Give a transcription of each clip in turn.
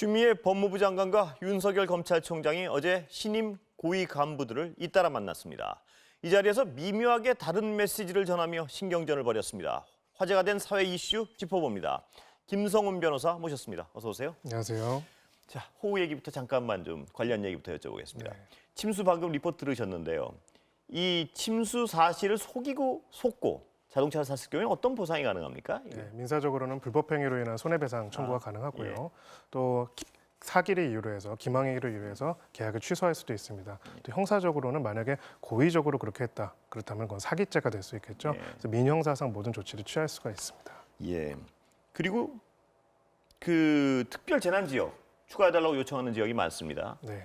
추미애 법무부 장관과 윤석열 검찰총장이 어제 신임 고위 간부들을 잇따라 만났습니다. 이 자리에서 미묘하게 다른 메시지를 전하며 신경전을 벌였습니다. 화제가 된 사회 이슈 짚어봅니다. 김성훈 변호사 모셨습니다. 어서 오세요. 안녕하세요. 자, 호우 얘기부터 잠깐만 좀 관련 얘기부터 여쭤보겠습니다. 네. 침수 방금 리포트 들으셨는데요. 이 침수 사실을 속고 자동차를 샀을 경우에 어떤 보상이 가능합니까? 네, 민사적으로는 불법행위로 인한 손해배상 청구가 가능하고요. 예. 또 사기를 이유로 해서 기망행위를 이유로 해서 계약을 취소할 수도 있습니다. 또 형사적으로는 만약에 고의적으로 그렇게 했다. 그렇다면 그건 사기죄가 될 수 있겠죠. 예. 그래서 민형사상 모든 조치를 취할 수가 있습니다. 예. 그리고 그 특별 재난 지역 추가해달라고 요청하는 지역이 많습니다. 네.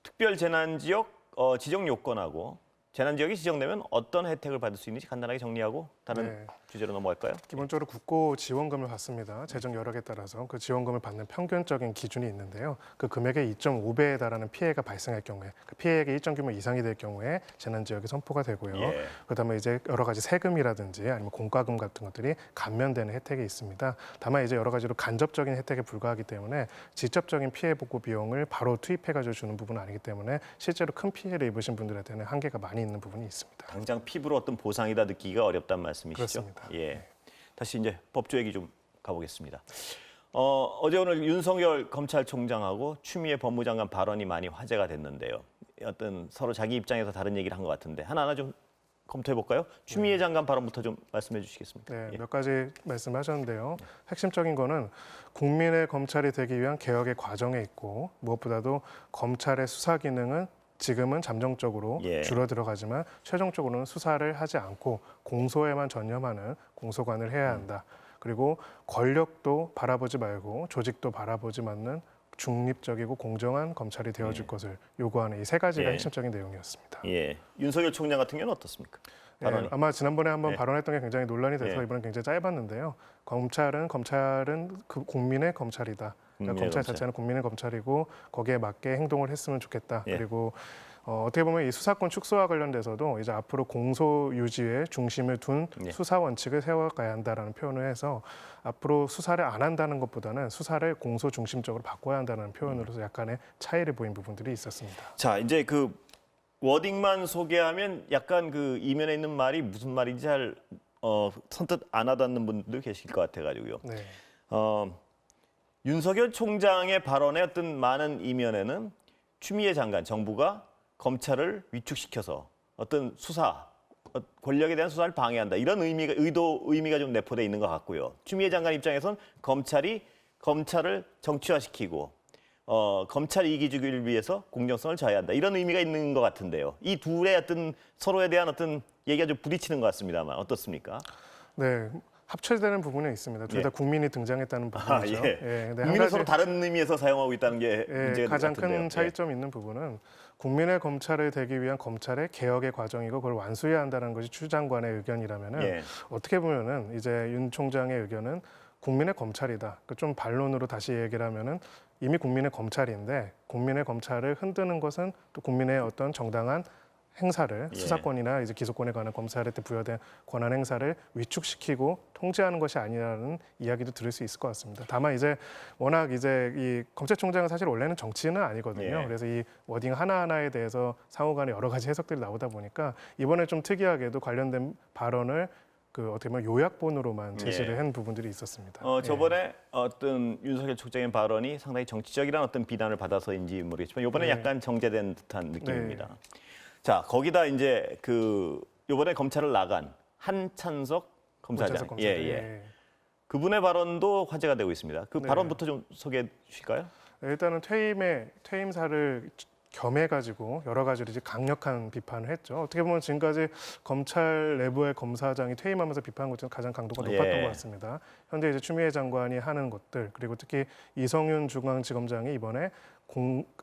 특별 재난 지역 지정 요건하고 재난 지역이 지정되면 어떤 혜택을 받을 수 있는지 간단하게 정리하고 다른 네. 주제로 넘어갈까요? 기본적으로 국고 지원금을 받습니다. 재정 여력에 따라서 그 지원금을 받는 평균적인 기준이 있는데요. 그 금액의 2.5배에 달하는 피해가 발생할 경우에 그 피해액의 일정 규모 이상이 될 경우에 재난 지역이 선포가 되고요. 예. 그다음에 이제 여러 가지 세금이라든지 아니면 공과금 같은 것들이 감면되는 혜택이 있습니다. 다만 이제 여러 가지로 간접적인 혜택에 불과하기 때문에 직접적인 피해 복구 비용을 바로 투입해가지고 주는 부분은 아니기 때문에 실제로 큰 피해를 입으신 분들한테는 한계가 많이 있는 부분이 있습니다. 당장 피부로 어떤 보상이다 느끼기가 어렵다는 말씀이시죠? 그렇습니다. 예. 다시 이제 법조 얘기 좀 가보겠습니다. 어제 오늘 윤석열 검찰총장하고 추미애 법무장관 발언이 많이 화제가 됐는데요. 어떤 서로 자기 입장에서 다른 얘기를 한 것 같은데 하나하나 좀 검토해 볼까요? 추미애 장관 발언부터 좀 말씀해 주시겠습니까? 네, 예. 몇 가지 말씀하셨는데요. 핵심적인 거는 국민의 검찰이 되기 위한 개혁의 과정에 있고 무엇보다도 검찰의 수사 기능은 지금은 잠정적으로 예. 줄어들어가지만 최종적으로는 수사를 하지 않고 공소에만 전념하는 공소관을 해야 한다. 그리고 권력도 바라보지 말고 조직도 바라보지 않는 중립적이고 공정한 검찰이 되어줄 것을 요구하는 이 세 가지가 예. 핵심적인 내용이었습니다. 예. 윤석열 총장 같은 경우는 어떻습니까? 발언이. 네, 아마 지난번에 한번 네. 발언했던 게 굉장히 논란이 돼서 네. 이번엔 굉장히 짧았는데요. 검찰은 그 국민의 검찰이다. 그러니까 국민의 검찰 검찰. 자체는 국민의 검찰이고 거기에 맞게 행동을 했으면 좋겠다. 예. 그리고 어떻게 보면 이 수사권 축소와 관련돼서도 이제 앞으로 공소 유지에 중심을 둔 예. 수사 원칙을 세워가야 한다라는 표현을 해서 앞으로 수사를 안 한다는 것보다는 수사를 공소 중심적으로 바꿔야 한다는 표현으로서 약간의 차이를 보인 부분들이 있었습니다. 자, 이제 그 워딩만 소개하면 약간 그 이면에 있는 말이 무슨 말인지 잘 선뜻 안 와닿는 분도 계실 것 같아가지고요. 네. 윤석열 총장의 발언의 어떤 많은 이면에는 추미애 장관 정부가 검찰을 위축시켜서 어떤 수사 권력에 대한 수사를 방해한다 이런 의미가 좀 내포돼 있는 것 같고요. 추미애 장관 입장에선 검찰을 정치화시키고 검찰 이기 주기를 위해서 공정성을 좌해야 한다 이런 의미가 있는 것 같은데요. 이 둘의 어떤 서로에 대한 어떤 얘기가 좀 부딪히는 것 같습니다만 어떻습니까? 네. 합쳐되는 부분이 있습니다. 둘 다 예. 국민이 등장했다는 부분이죠. 예. 근데 한 국민을 가지 서로 다른 의미에서 사용하고 있다는 게 문제가 가장 같은데요. 큰 차이점이 있는 부분은 국민의 검찰이 되기 위한 검찰의 개혁의 과정이고 그걸 완수해야 한다는 것이 추 장관의 의견이라면은 예. 어떻게 보면은 이제 윤 총장의 의견은 국민의 검찰이다. 좀 반론으로 다시 얘기를 하면은 이미 국민의 검찰인데 국민의 검찰을 흔드는 것은 또 국민의 어떤 정당한 행사를 예. 수사권이나 이제 기소권에 관한 검찰한테 부여된 권한 행사를 위축시키고 통제하는 것이 아니라는 이야기도 들을 수 있을 것 같습니다. 다만 이제 워낙 이제 이 검찰총장은 사실 원래는 정치인은 아니거든요. 예. 그래서 이 워딩 하나하나에 대해서 상호간에 여러 가지 해석들이 나오다 보니까 이번에 좀 특이하게도 관련된 발언을 어떻게 보면 요약본으로만 제시를 예. 한 부분들이 있었습니다. 저번에 어떤 윤석열 총장의 발언이 상당히 정치적이라는 어떤 비난을 받아서인지 모르겠지만 이번에 네. 약간 정제된 듯한 느낌입니다. 자, 거기다 이제 이번에 검찰을 나간 한찬석 검사장. 검찰. 예. 그분의 발언도 화제가 되고 있습니다. 그 네. 발언부터 좀 소개해 주실까요? 일단은 퇴임사를 겸해가지고 여러 가지로 이제 강력한 비판을 했죠. 어떻게 보면 지금까지 검찰 내부의 검사장이 퇴임하면서 비판한 것 중 가장 강도가 높았던 예. 것 같습니다. 현재 이제 추미애 장관이 하는 것들 그리고 특히 이성윤 중앙지검장이 이번에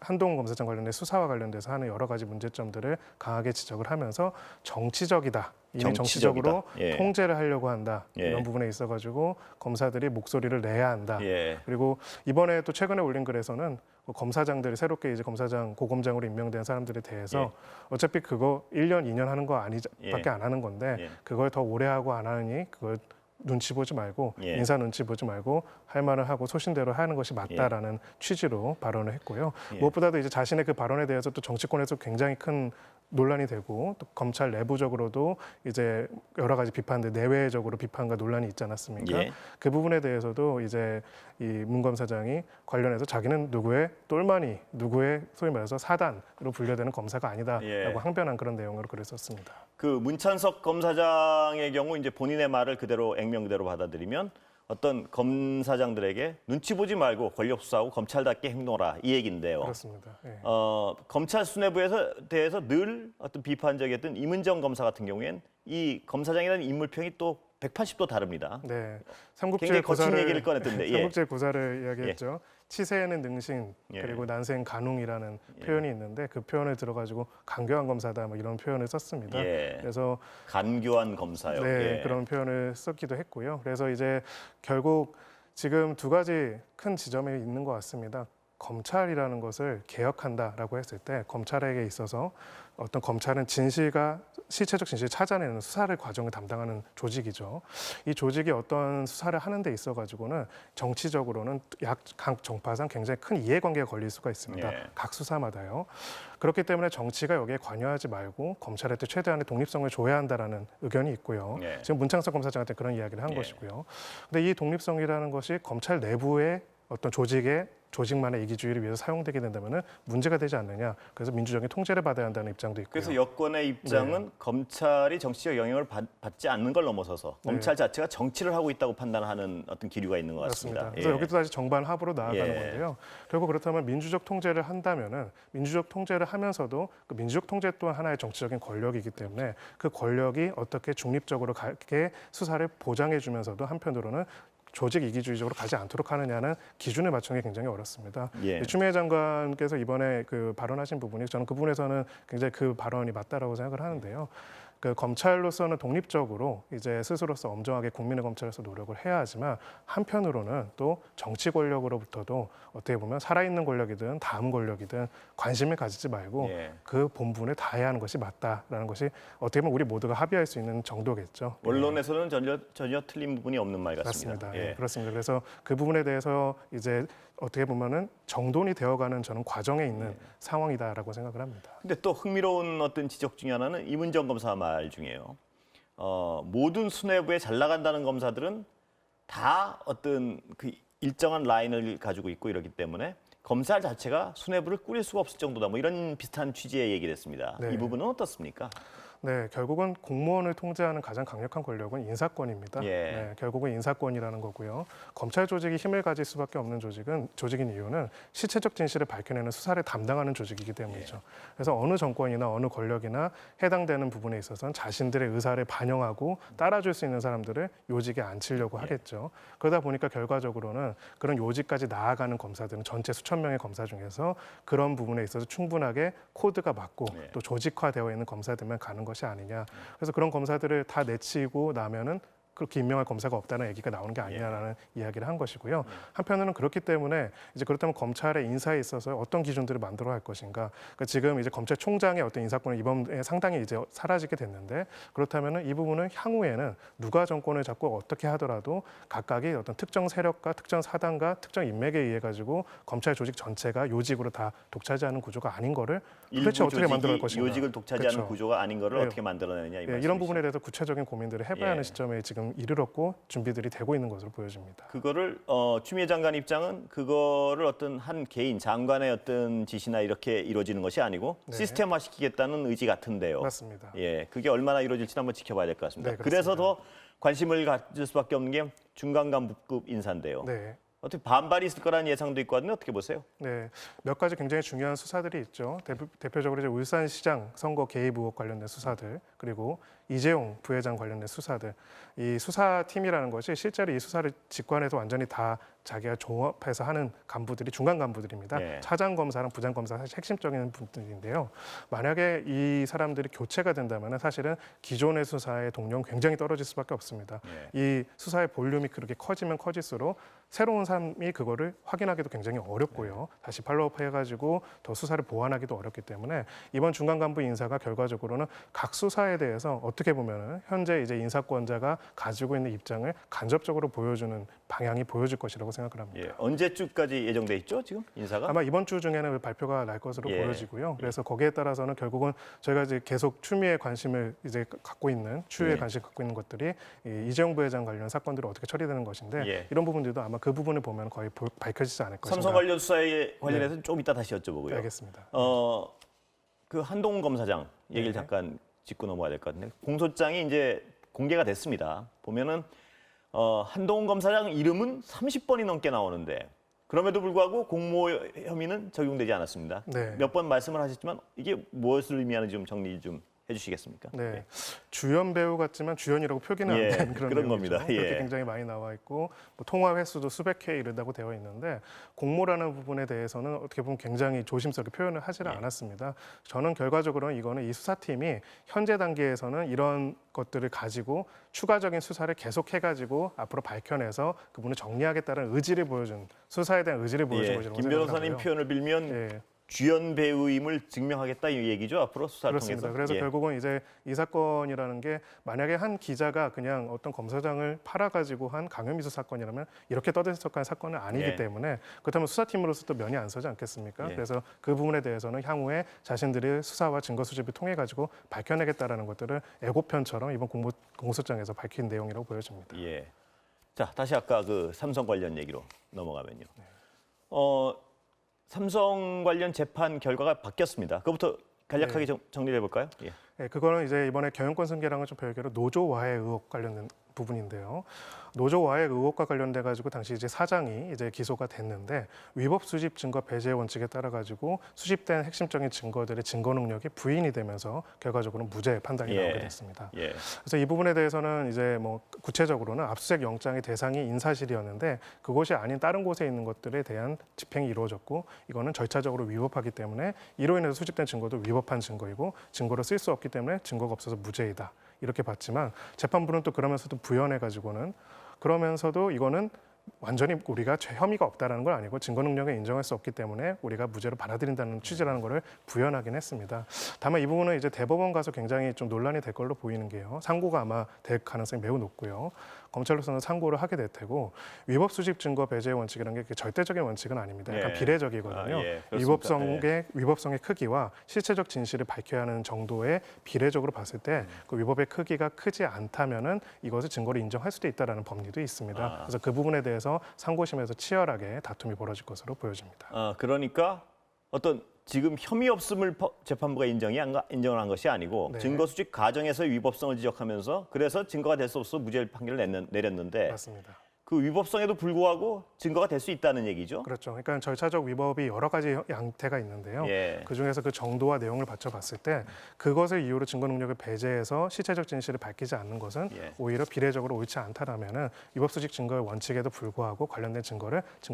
한동훈 검사장 관련된 수사와 관련돼서 하는 여러 가지 문제점들을 강하게 지적을 하면서 정치적이다. 이미 정치적으로 예. 통제를 하려고 한다. 예. 이런 부분에 있어가지고 검사들이 목소리를 내야 한다. 예. 그리고 이번에 또 최근에 올린 글에서는 검사장들이 새롭게 이제 고검장으로 임명된 사람들에 대해서 어차피 그거 1년, 2년 하는 거 밖에 예. 안 하는 건데 예. 그걸 더 오래 하고 안 하느니 그걸 눈치 보지 말고 예. 인사 눈치 보지 말고 할 말을 하고 소신대로 하는 것이 맞다라는 취지로 발언을 했고요. 예. 무엇보다도 이제 자신의 그 발언에 대해서 또 정치권에서 굉장히 큰 논란이 되고 또 검찰 내부적으로도 이제 여러 가지 비판들 내외적으로 비판과 논란이 있지 않았습니까? 예. 그 부분에 대해서도 이제 이 문 검사장이 관련해서 자기는 누구의 똘마니, 누구의 소위 말해서 사단으로 분류되는 검사가 아니다라고 예. 항변한 그런 내용으로 글을 썼습니다. 그 문찬석 검사장의 경우 이제 본인의 말을 그대로 액면 그대로 받아들이면 어떤 검사장들에게 눈치 보지 말고 권력 수사하고 검찰답게 행동하라 이 얘기인데요. 그렇습니다. 예. 검찰 수뇌부에서 대해서 늘 어떤 비판적이었던 임은정 검사 같은 경우엔 이 검사장이라는 인물평이 또 180도 다릅니다. 네, 굉장히 거친 얘기를 꺼냈던데. 예. 삼국지의 구사를 이야기했죠. 치세에는 능신 예. 그리고 난세엔 간웅이라는 표현이 있는데 그 표현을 들어가지고 간교한 검사다 뭐 이런 표현을 썼습니다. 예. 그래서 간교한 검사요. 네, 예. 그런 표현을 썼기도 했고요. 그래서 이제 결국 지금 두 가지 큰 지점이 있는 것 같습니다. 검찰이라는 것을 개혁한다라고 했을 때 검찰에게 있어서 어떤 검찰은 진실과 실체적 진실을 찾아내는 수사를 과정을 담당하는 조직이죠. 이 조직이 어떤 수사를 하는 데 있어 가지고는 정치적으로는 각 정파상 굉장히 큰 이해관계가 걸릴 수가 있습니다. 예. 각 수사마다요. 그렇기 때문에 정치가 여기에 관여하지 말고 검찰한테 최대한의 독립성을 줘야 한다라는 의견이 있고요. 예. 지금 문창석 검사장한테 그런 이야기를 한 예. 것이고요. 근데 이 독립성이라는 것이 검찰 내부의 어떤 조직만의 이기주의를 위해서 사용되게 된다면 문제가 되지 않느냐. 그래서 민주적인 통제를 받아야 한다는 입장도 있고요. 그래서 여권의 입장은 검찰이 정치적 영향을 받지 않는 걸 넘어서서 검찰 자체가 정치를 하고 있다고 판단하는 어떤 기류가 있는 것 같습니다. 맞습니다. 그래서 여기도 다시 정반 합으로 나아가는 예. 건데요. 결국 그렇다면 민주적 통제를 한다면은 민주적 통제를 하면서도 그 민주적 통제 또한 하나의 정치적인 권력이기 때문에 그 권력이 어떻게 중립적으로 가게 수사를 보장해주면서도 한편으로는 조직 이기주의적으로 가지 않도록 하느냐는 기준을 맞추는 게 굉장히 어렵습니다. 예. 추미애 장관께서 이번에 그 발언하신 부분이 저는 그 부분에서는 굉장히 그 발언이 맞다라고 생각을 하는데요. 그 검찰로서는 독립적으로 이제 스스로서 엄정하게 국민의 검찰에서 노력을 해야 하지만 한편으로는 또 정치 권력으로부터도 어떻게 보면 살아있는 권력이든 다음 권력이든 관심을 가지지 말고 예. 그 본분을 다해야 하는 것이 맞다라는 것이 어떻게 보면 우리 모두가 합의할 수 있는 정도겠죠. 언론에서는 전혀 틀린 부분이 없는 말 같습니다. 맞습니다. 예, 그렇습니다. 그래서 그 부분에 대해서 이제 어떻게 보면은 정돈이 되어가는 저는 과정에 있는 상황이다라고 생각을 합니다. 근데 또 흥미로운 어떤 지적 중에 하나는 임은정 검사 말 중에요. 모든 수뇌부에 잘 나간다는 검사들은 다 어떤 그 일정한 라인을 가지고 있고 이러기 때문에 검찰 자체가 수뇌부를 꾸릴 수가 없을 정도다. 뭐 이런 비슷한 취지의 얘기를 했습니다. 네. 이 부분은 어떻습니까? 네, 결국은 공무원을 통제하는 가장 강력한 권력은 인사권입니다. 예. 네, 결국은 인사권이라는 거고요. 검찰 조직이 힘을 가질 수밖에 없는 조직인 이유는 실체적 진실을 밝혀내는 수사를 담당하는 조직이기 때문이죠. 그래서 어느 정권이나 어느 권력이나 해당되는 부분에 있어서는 자신들의 의사를 반영하고 따라줄 수 있는 사람들을 요직에 앉히려고 하겠죠. 그러다 보니까 결과적으로는 그런 요직까지 나아가는 검사들은 전체 수천 명의 검사 중에서 그런 부분에 있어서 충분하게 코드가 맞고 또 조직화되어 있는 검사들만 가는 것이 아니냐. 그래서 그런 검사들을 다 내치고 나면은 그렇게 임명할 검사가 없다는 얘기가 나오는 게 아니냐라는 이야기를 한 것이고요. 한편으로는 그렇기 때문에 이제 그렇다면 검찰의 인사에 있어서 어떤 기준들을 만들어 갈 것인가. 그러니까 지금 이제 검찰총장의 어떤 인사권은 이번에 상당히 이제 사라지게 됐는데 그렇다면은 이 부분은 향후에는 누가 정권을 잡고 어떻게 하더라도 각각의 어떤 특정 세력과 특정 사단과 특정 인맥에 의해 가지고 검찰 조직 전체가 요직으로 다 독차지하는 구조가 아닌 거를 도대체 어떻게 만들어 갈 것인가. 요직을 독차지하는 그렇죠. 구조가 아닌 거를 네. 어떻게 만들어내느냐 이 이런 말씀이시죠. 부분에 대해서 구체적인 고민들을 해봐야 하는 시점에 지금 이르렀고 준비들이 되고 있는 것으로 보여집니다. 그거를 추미애 장관 입장은 그거를 어떤 한 개인 장관의 어떤 지시나 이렇게 이루어지는 것이 아니고 시스템화 시키겠다는 의지 같은데요. 맞습니다. 예, 그게 얼마나 이루어질지 한번 지켜봐야 될 것 같습니다. 네, 그래서 그렇습니다. 더 관심을 가질 수밖에 없는 게 중간 간부급 인사인데요. 네. 어떻게 반발이 있을 거라는 예상도 있고 하는데 어떻게 보세요? 네, 몇 가지 굉장히 중요한 수사들이 있죠. 대표적으로 이제 울산시장 선거 개입 의혹 관련된 수사들, 그리고 이재용 부회장 관련된 수사들. 이 수사팀이라는 것이 실제로 이 수사를 직관해서 완전히 다 자기가 종합해서 하는 간부들이 중간 간부들입니다. 네. 차장 검사랑 부장 검사 사실 핵심적인 분들인데요. 만약에 이 사람들이 교체가 된다면 사실은 기존의 수사의 동력은 굉장히 떨어질 수밖에 없습니다. 이 수사의 볼륨이 그렇게 커지면 커질수록 새로운 사람이 그거를 확인하기도 굉장히 어렵고요. 다시 팔로우업 해가지고 더 수사를 보완하기도 어렵기 때문에 이번 중간 간부 인사가 결과적으로는 각 수사에 대해서 어떻게 보면은 현재 이제 인사권자가 가지고 있는 입장을 간접적으로 보여주는 방향이 보여질 것이라고 생각을 합니다. 예. 언제쯤까지 예정돼 있죠? 지금 인사가? 아마 이번 주 중에는 발표가 날 것으로 예. 보여지고요. 그래서 거기에 따라서는 결국은 저희가 이제 계속 추미애 관심을 이제 갖고 있는 추후에 예. 관심 갖고 있는 것들이 이 이재용 부회장 관련 사건들이 어떻게 처리되는 것인데 예. 이런 부분들도 아마 그 부분을 보면 거의 밝혀지지 않을 것인가. 삼성 관련 수사에 관련해서는 좀 이따 다시 여쭤보고요. 알겠습니다. 그 한동훈 검사장 얘기를 네. 잠깐 짚고 넘어가야 될 것 같은데 공소장이 이제 공개가 됐습니다. 보면은 한동훈 검사장 이름은 30번이 넘게 나오는데 그럼에도 불구하고 공모 혐의는 적용되지 않았습니다. 네. 몇 번 말씀을 하셨지만 이게 무엇을 의미하는지 좀 정리 좀 해주시겠습니까? 네, 주연 배우 같지만 주연이라고 표기는 안 예, 된 그런 그런 내용이죠. 겁니다. 예. 그렇게 굉장히 많이 나와 있고 뭐 통화 횟수도 수백 회에 이르다고 되어 있는데 공모라는 부분에 대해서는 어떻게 보면 굉장히 조심스럽게 표현을 하지를 예. 않았습니다. 저는 결과적으로는 이거는 이 수사팀이 현재 단계에서는 이런 것들을 가지고 추가적인 수사를 계속해가지고 앞으로 밝혀내서 그분을 정리하겠다는 의지를 보여준 수사에 대한 의지를 보여준 예, 것이라고 김 변호사님 생각하고요. 표현을 빌면 예. 주연 배우임을 증명하겠다 이 얘기죠. 앞으로 수사를 그렇습니다. 통해서. 그래서 예. 결국은 이제 이 사건이라는 게 만약에 한 기자가 그냥 어떤 검사장을 팔아가지고 한 강요미수 사건이라면 이렇게 떠들썩한 사건은 아니기 예. 때문에 그렇다면 수사팀으로서 또 면이 안 서지 않겠습니까? 예. 그래서 그 부분에 대해서는 향후에 자신들의 수사와 증거 수집을 통해 가지고 밝혀내겠다라는 것들을 예고편처럼 이번 공소장에서 밝힌 내용이라고 보여집니다. 예. 자, 다시 아까 그 삼성 관련 얘기로 넘어가면요. 네. 삼성 관련 재판 결과가 바뀌었습니다. 그것부터 간략하게 네. 정리해 볼까요? 예. 네, 그거는 이제 이번에 경영권 승계랑은 좀 별개로 노조 와해 의혹 관련된 부분인데요. 노조 와해 의혹과 관련돼 가지고 당시 이제 사장이 이제 기소가 됐는데 위법 수집 증거 배제 원칙에 따라 가지고 수집된 핵심적인 증거들의 증거 능력이 부인이 되면서 결과적으로 무죄 판단이 예. 나오게 됐습니다. 예. 그래서 이 부분에 대해서는 이제 뭐 구체적으로는 압수수색 영장의 대상이 인사실이었는데 그곳이 아닌 다른 곳에 있는 것들에 대한 집행이 이루어졌고 이거는 절차적으로 위법하기 때문에 이로 인해서 수집된 증거도 위법한 증거이고 증거로 쓸 수 없기 때문에 증거가 없어서 무죄이다. 이렇게 봤지만 재판부는 또 그러면서도 부연해 가지고는 그러면서도 이거는 완전히 우리가 혐의가 없다라는 건 아니고 증거 능력을 인정할 수 없기 때문에 우리가 무죄로 받아들인다는 취지라는 거를 부연하긴 했습니다. 다만 이 부분은 이제 대법원 가서 굉장히 좀 논란이 될 걸로 보이는 게요. 상고가 아마 될 가능성이 매우 높고요. 검찰로서는 상고를 하게 될 테고 위법 수집 증거 배제 원칙이라는 게 절대적인 원칙은 아닙니다. 약간 예. 비례적이거든요. 아, 예, 그렇습니다. 위법성의 크기와 실체적 진실을 밝혀야 하는 정도의 비례적으로 봤을 때 그 위법의 크기가 크지 않다면은 이것을 증거로 인정할 수도 있다라는 법리도 있습니다. 아. 그래서 그 부분에 대해서 상고심에서 치열하게 다툼이 벌어질 것으로 보여집니다. 그러니까 어떤 지금 혐의 없음을 재판부가 인정을 한 것이 아니고 네. 증거 수집 과정에서의 위법성을 지적하면서 그래서 증거가 될 수 없어 무죄 판결을 내렸는데 맞습니다. 그 위법성에도 불구하고 증거가 될 수 있다는 얘기죠. 그렇죠. 그러니까 절차적 위법이 여러 가지 양태가 있는데요. 예. 그 중에서 그 정도와 내용을 받쳐봤을 때 그것을 이유로 증거 능력을 배제해서 실체적 진실을 밝히지 않는 것은 예. 오히려 비례적으로 옳지 않다라면은 위법 수집 증거의 원칙에도 불구하고 관련된 증거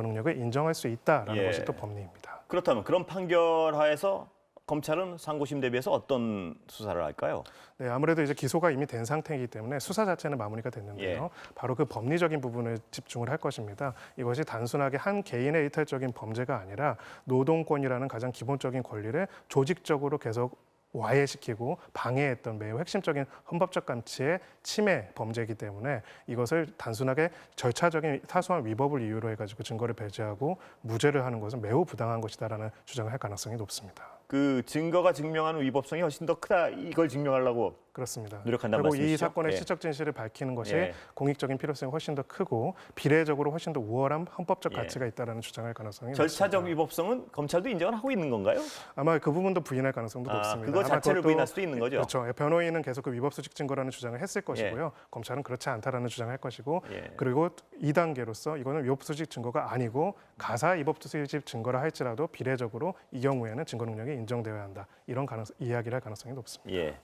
능력을 인정할 수 있다라는 예. 것이 또 법리입니다. 그렇다면 그런 판결하에서 검찰은 상고심 대비해서 어떤 수사를 할까요? 네, 아무래도 이제 기소가 이미 된 상태이기 때문에 수사 자체는 마무리가 됐는데요. 바로 그 법리적인 부분을 집중을 할 것입니다. 이것이 단순하게 한 개인의 일탈적인 범죄가 아니라 노동권이라는 가장 기본적인 권리를 조직적으로 계속 와해시키고 방해했던 매우 핵심적인 헌법적 가치의 침해 범죄이기 때문에 이것을 단순하게 절차적인 사소한 위법을 이유로 해가지고 증거를 배제하고 무죄를 하는 것은 매우 부당한 것이다라는 주장을 할 가능성이 높습니다. 그 증거가 증명하는 위법성이 훨씬 더 크다 이걸 증명하려고 그렇습니다. 노력한다는 그리고 이 말씀이시죠? 사건의 예. 실적 진실을 밝히는 것이 예. 공익적인 필요성이 훨씬 더 크고 비례적으로 훨씬 더 우월한 헌법적 예. 가치가 있다라는 주장할 가능성이 절차적 높습니다. 위법성은 검찰도 인정을 하고 있는 건가요? 아마 그 부분도 부인할 가능성도 높습니다. 그거 아마 자체를 그것도- 부인할 수도 있는 거죠. 그렇죠. 변호인은 계속 그 위법 수직 증거라는 주장을 했을 것이고요. 검찰은 그렇지 않다라는 주장을 할 것이고 예. 그리고 2단계로서 이거는 위법 수직 증거가 아니고 가사 위법 수집 증거라 할지라도 비례적으로 이 경우에는 증거 능력이 인정되어야 한다. 이런 이야기를 할 가능성이 높습니다. 예.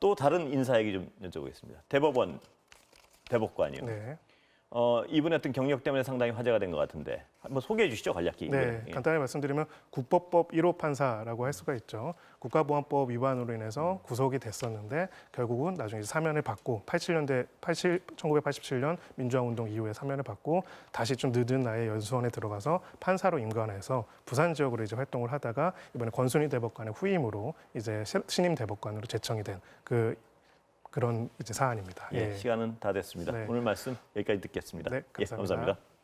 또 다른 인사 얘기 좀 여쭤보겠습니다. 대법관이요. 네. 이분의 어떤 경력 때문에 상당히 화제가 된 것 같은데 한번 소개해 주시죠, 간략히. 네, 예. 간단히 말씀드리면 국법법 1호 판사라고 할 수가 있죠. 국가보안법 위반으로 인해서 구속이 됐었는데 결국은 나중에 사면을 받고 1987년 민주화운동 이후에 사면을 받고 다시 좀 늦은 나이에 연수원에 들어가서 판사로 임관해서 부산 지역으로 이제 활동을 하다가 이번에 권순희 대법관의 후임으로 이제 신임 대법관으로 제청이 된 그 그런 이제 사안입니다. 예, 시간은 다 됐습니다. 네. 오늘 말씀 여기까지 듣겠습니다. 네, 예, 감사합니다. 감사합니다.